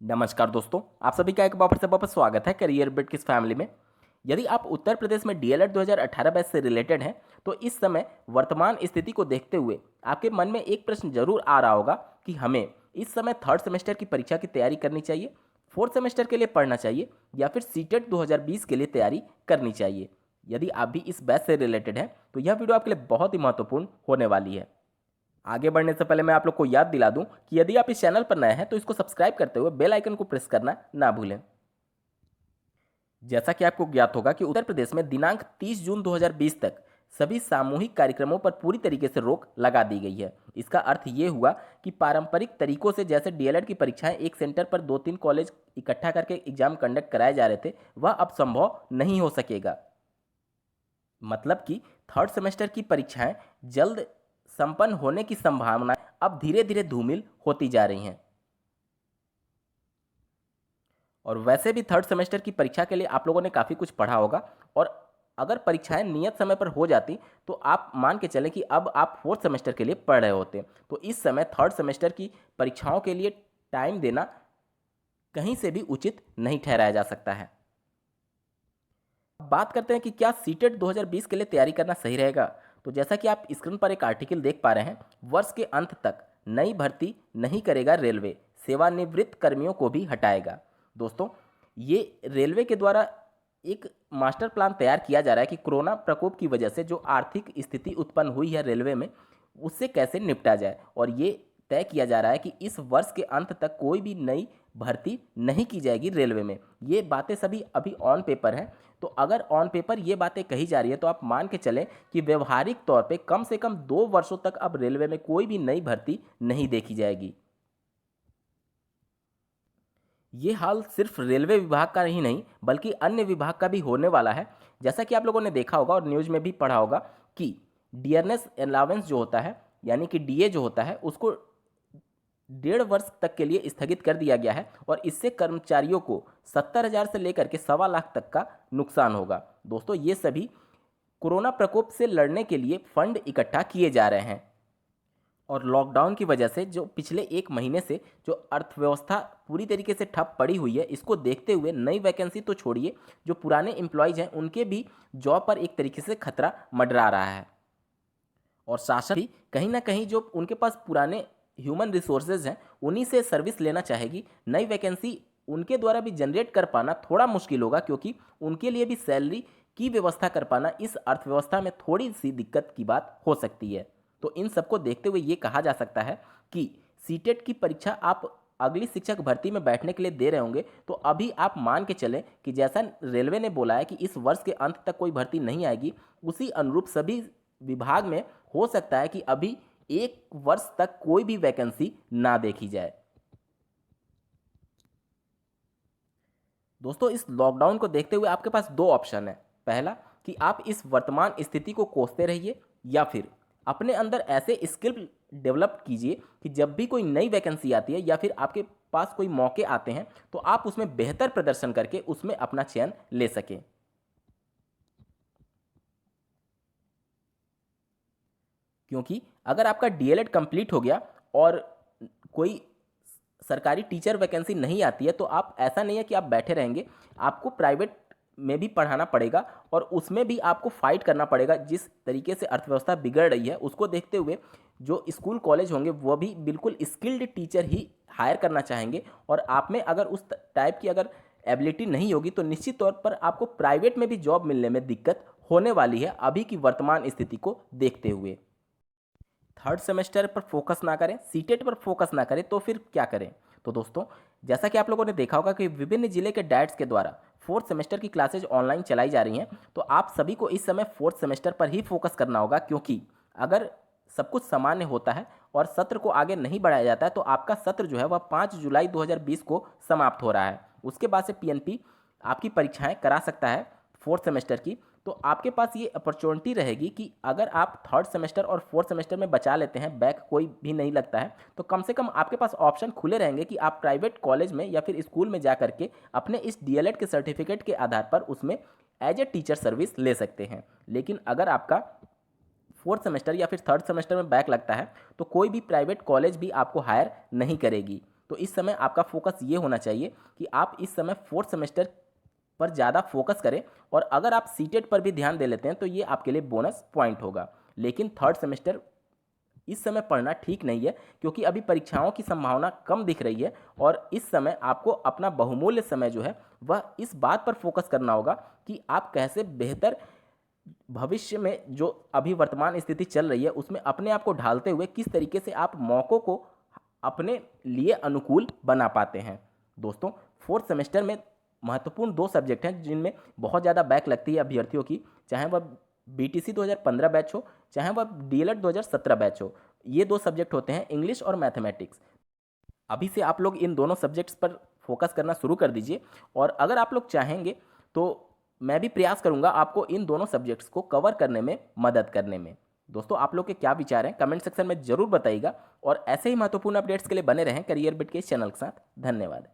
नमस्कार दोस्तों, आप सभी का एक बार फिर से वापस स्वागत है करियर बिट किस फैमिली में। यदि आप उत्तर प्रदेश में डीएलएड 2018 बैच से रिलेटेड हैं, तो इस समय वर्तमान स्थिति को देखते हुए आपके मन में एक प्रश्न जरूर आ रहा होगा कि हमें इस समय थर्ड सेमेस्टर की परीक्षा की तैयारी करनी चाहिए, फोर्थ सेमेस्टर के लिए पढ़ना चाहिए या फिर सीटेट 2020 के लिए तैयारी करनी चाहिए। यदि आप भी इस बैच से रिलेटेड हैं, तो यह वीडियो आपके लिए बहुत ही महत्वपूर्ण होने वाली है। आगे बढ़ने से पहले मैं आप लोग को याद दिला दूं कि यदि आप इस चैनल पर नए हैं तो इसको सब्सक्राइब करते हुए बेल आइकन को प्रेस करना ना भूलें। जैसा कि आपको ज्ञात होगा कि उत्तर प्रदेश में दिनांक 30 जून 2020 तक सभी सामूहिक कार्यक्रमों पर पूरी तरीके से रोक लगा दी गई है। इसका अर्थ ये हुआ कि पारंपरिक तरीकों से जैसे डीएलएड की परीक्षाएं एक सेंटर पर 2-3 कॉलेज इकट्ठा करके एग्जाम कंडक्ट कराए जा रहे थे, वह अब संभव नहीं हो सकेगा। मतलब कि थर्ड सेमेस्टर की परीक्षाएं जल्द संपन्न होने की संभावना अब धीरे धीरे धूमिल होती जा रही हैं। और वैसे भी थर्ड सेमेस्टर की परीक्षा के लिए आप लोगों ने काफ़ी कुछ पढ़ा होगा, और अगर परीक्षाएं नियत समय पर हो जाती तो आप मान के चलें कि अब आप फोर्थ सेमेस्टर के लिए पढ़ रहे होते। तो इस समय थर्ड सेमेस्टर की परीक्षाओं के लिए टाइम देना कहीं से भी उचित नहीं ठहराया जा सकता है। अब बात करते हैं कि क्या सीटेट 2020 के लिए तैयारी करना सही रहेगा। तो जैसा कि आप स्क्रीन पर एक आर्टिकल देख पा रहे हैं, वर्ष के अंत तक नई भर्ती नहीं करेगा रेलवे, सेवानिवृत्त कर्मियों को भी हटाएगा। दोस्तों, ये रेलवे के द्वारा एक मास्टर प्लान तैयार किया जा रहा है कि कोरोना प्रकोप की वजह से जो आर्थिक स्थिति उत्पन्न हुई है रेलवे में, उससे कैसे निपटा जाए। और ये तय किया जा रहा है कि इस वर्ष के अंत तक कोई भी नई भर्ती नहीं की जाएगी रेलवे में। ये बातें सभी अभी ऑन पेपर हैं। तो अगर ऑन पेपर ये बातें कही जा रही है तो आप मान के चलें कि व्यवहारिक तौर पे कम से कम 2 वर्षों तक अब रेलवे में कोई भी नई भर्ती नहीं देखी जाएगी। ये हाल सिर्फ रेलवे विभाग का ही नहीं बल्कि अन्य विभाग का भी होने वाला है। जैसा कि आप लोगों ने देखा होगा और न्यूज़ में भी पढ़ा होगा कि डियरनेस अलाउंस जो होता है, यानी कि डीए जो होता है, उसको 1.5 वर्ष तक के लिए स्थगित कर दिया गया है। और इससे कर्मचारियों को 70,000 से लेकर के 1.25 लाख तक का नुकसान होगा। दोस्तों, ये सभी कोरोना प्रकोप से लड़ने के लिए फंड इकट्ठा किए जा रहे हैं। और लॉकडाउन की वजह से जो पिछले 1 महीने से जो अर्थव्यवस्था पूरी तरीके से ठप पड़ी हुई है, इसको देखते हुए नई वैकेंसी तो छोड़िए, जो पुराने एम्प्लॉयज़ हैं उनके भी जॉब पर एक तरीके से खतरा मंडरा रहा है। और शासन भी कहीं ना कहीं जो उनके पास पुराने ह्यूमन रिसोर्सेज हैं उन्हीं से सर्विस लेना चाहेगी। नई वैकेंसी उनके द्वारा भी जनरेट कर पाना थोड़ा मुश्किल होगा, क्योंकि उनके लिए भी सैलरी की व्यवस्था कर पाना इस अर्थव्यवस्था में थोड़ी सी दिक्कत की बात हो सकती है। तो इन सबको देखते हुए ये कहा जा सकता है कि सीटेट की परीक्षा आप अगली शिक्षक भर्ती में बैठने के लिए दे रहे होंगे, तो अभी आप मान के चलें कि जैसा रेलवे ने बोला है कि इस वर्ष के अंत तक कोई भर्ती नहीं आएगी, उसी अनुरूप सभी विभाग में हो सकता है कि अभी 1 वर्ष तक कोई भी वैकेंसी ना देखी जाए। दोस्तों, इस लॉकडाउन को देखते हुए आपके पास 2 ऑप्शन है। पहला, कि आप इस वर्तमान स्थिति को कोसते रहिए, या फिर अपने अंदर ऐसे स्किल डेवलप कीजिए कि जब भी कोई नई वैकेंसी आती है या फिर आपके पास कोई मौके आते हैं तो आप उसमें बेहतर प्रदर्शन करके उसमें अपना चयन ले सकें। क्योंकि अगर आपका डीएलएड कंप्लीट हो गया और कोई सरकारी टीचर वैकेंसी नहीं आती है, तो आप ऐसा नहीं है कि आप बैठे रहेंगे, आपको प्राइवेट में भी पढ़ाना पड़ेगा और उसमें भी आपको फाइट करना पड़ेगा। जिस तरीके से अर्थव्यवस्था बिगड़ रही है उसको देखते हुए जो स्कूल कॉलेज होंगे वह भी बिल्कुल स्किल्ड टीचर ही हायर करना चाहेंगे। और आप में अगर उस टाइप की अगर एबिलिटी नहीं होगी तो निश्चित तौर पर आपको प्राइवेट में भी जॉब मिलने में दिक्कत होने वाली है अभी की वर्तमान स्थिति को देखते हुए। थर्ड सेमेस्टर पर फोकस ना करें, सीटेट पर फोकस ना करें, तो फिर क्या करें। तो दोस्तों, जैसा कि आप लोगों ने देखा होगा कि विभिन्न जिले के डैट्स के द्वारा फोर्थ सेमेस्टर की क्लासेज ऑनलाइन चलाई जा रही हैं। तो आप सभी को इस समय फोर्थ सेमेस्टर पर ही फोकस करना होगा, क्योंकि अगर सब कुछ सामान्य होता है और सत्र को आगे नहीं बढ़ाया जाता है तो आपका सत्र जो है वह 5 जुलाई 2020 को समाप्त हो रहा है। उसके बाद से पीएनपी आपकी परीक्षाएं करा सकता है फोर्थ सेमेस्टर की। तो आपके पास ये अपॉर्चुनिटी रहेगी कि अगर आप थर्ड सेमेस्टर और फोर्थ सेमेस्टर में बचा लेते हैं, बैक कोई भी नहीं लगता है, तो कम से कम आपके पास ऑप्शन खुले रहेंगे कि आप प्राइवेट कॉलेज में या फिर स्कूल में जा करके अपने इस डीएलएड के सर्टिफिकेट के आधार पर उसमें एज ए टीचर सर्विस ले सकते हैं। लेकिन अगर आपका फोर्थ सेमेस्टर या फिर थर्ड सेमेस्टर में बैक लगता है तो कोई भी प्राइवेट कॉलेज भी आपको हायर नहीं करेगी। तो इस समय आपका फोकस ये होना चाहिए कि आप इस समय फोर्थ सेमेस्टर पर ज़्यादा फोकस करें, और अगर आप सीटेट पर भी ध्यान दे लेते हैं तो ये आपके लिए बोनस पॉइंट होगा। लेकिन थर्ड सेमेस्टर इस समय पढ़ना ठीक नहीं है, क्योंकि अभी परीक्षाओं की संभावना कम दिख रही है, और इस समय आपको अपना बहुमूल्य समय जो है वह इस बात पर फोकस करना होगा कि आप कैसे बेहतर भविष्य में जो अभी वर्तमान स्थिति चल रही है उसमें अपने आप को ढालते हुए किस तरीके से आप मौक़ों को अपने लिए अनुकूल बना पाते हैं। दोस्तों, फोर्थ सेमेस्टर में महत्वपूर्ण 2 सब्जेक्ट हैं जिनमें बहुत ज़्यादा बैक लगती है अभ्यर्थियों की, चाहे वह बीटीसी 2015 बैच हो, चाहे वह डीएलएड 2017 बैच हो। ये 2 सब्जेक्ट होते हैं, इंग्लिश और मैथमेटिक्स। अभी से आप लोग इन दोनों सब्जेक्ट्स पर फोकस करना शुरू कर दीजिए, और अगर आप लोग चाहेंगे तो मैं भी प्रयास करूंगा आपको इन दोनों सब्जेक्ट्स को कवर करने में मदद करने में। दोस्तों, आप लोग के क्या विचार हैं कमेंट सेक्शन में ज़रूर बताइएगा, और ऐसे ही महत्वपूर्ण अपडेट्स के लिए बने रहें करियर बिट के इस चैनल के साथ। धन्यवाद।